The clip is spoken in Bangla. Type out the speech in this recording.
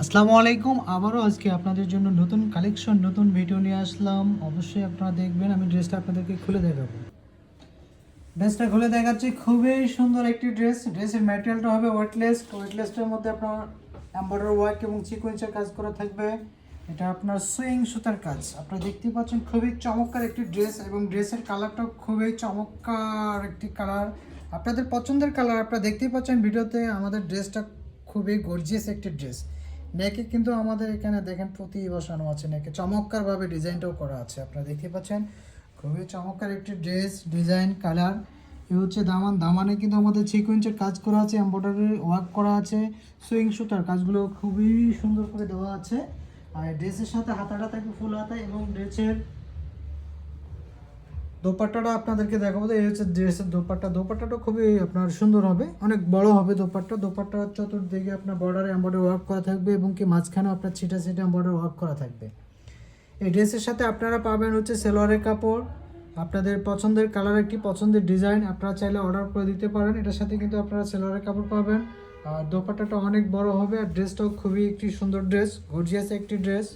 আসসালামু আলাইকুম। আবারও আজকে আপনাদের জন্য নতুন কালেকশন, নতুন ভিডিও নিয়ে আসলাম। অবশ্যই আপনারা দেখবেন। আমি ড্রেসটা আপনাদেরকে খুলে দেখাবো। ড্রেসটা খুলে দেখাচ্ছি, খুবই সুন্দর একটি ড্রেস। ড্রেসের ম্যাটেরিয়ালটা হবে ওয়েটলেস। ওয়েটলেসটার মধ্যে আপনার এমব্রয়ডারি ওয়ার্ক এবং সিকোয়েন্সের কাজ করা থাকবে। এটা আপনার সুইং সুতার কাজ। আপনারা দেখতেই পাচ্ছেন, খুবই চমৎকার একটি ড্রেস এবং ড্রেসের কালারটাও খুবই চমৎকার একটি কালার। আপনাদের পছন্দের কালার আপনারা দেখতেই পাচ্ছেন ভিডিওতে। আমাদের ড্রেসটা খুবই গর্জিয়াস একটি ড্রেস। নেকে কিন্তু আমাদের এখানে দেখেন প্রতি বসানো আছে, নেকে চমৎকারভাবে ডিজাইনটাও করা আছে। আপনারা দেখতে পাচ্ছেন খুবই চমৎকার একটি ড্রেস, ডিজাইন, কালার। এ হচ্ছে দামান। দামানে কিন্তু আমাদের সিকোয়েন্সের কাজ করা আছে, এমব্রয়ডারি ওয়ার্ক করা আছে, সুইং সুতার কাজগুলো খুবই সুন্দর করে দেওয়া আছে। আর ড্রেসের সাথে হাতাটা থাকবে ফুল হাতা এবং ড্রেসের দোপাট্টাটা আপনাদেরকে দেখাবো। এই হচ্ছে ড্রেসের দোপাট্টা। দোপাট্টাটা খুবই আপনার সুন্দর হবে, অনেক বড় হবে দোপাট্টা। দোপাট্টার চতুর্দিকে আপনার বর্ডারে এমব্রয়ডারি ওয়ার্ক করা থাকবে এবং কি মাঝখানেও আপনার ছিটা ছিটা এমব্রয়ডারি ওয়ার্ক করা থাকবে। এই ড্রেসের সাথে আপনারা পাবেন হচ্ছে সেলোয়ারের কাপড়, আপনাদের পছন্দের কালার, একটি পছন্দের ডিজাইন। আপনারা চাইলে অর্ডার করে দিতে পারেন। এটার সাথে কিন্তু আপনারা সেলোয়ারের কাপড় পাবেন। আর দোপাট্টাটা অনেক বড় হবে। আর ড্রেসটাও খুবই একটি সুন্দর ড্রেস, গর্জিয়াস একটি ড্রেস।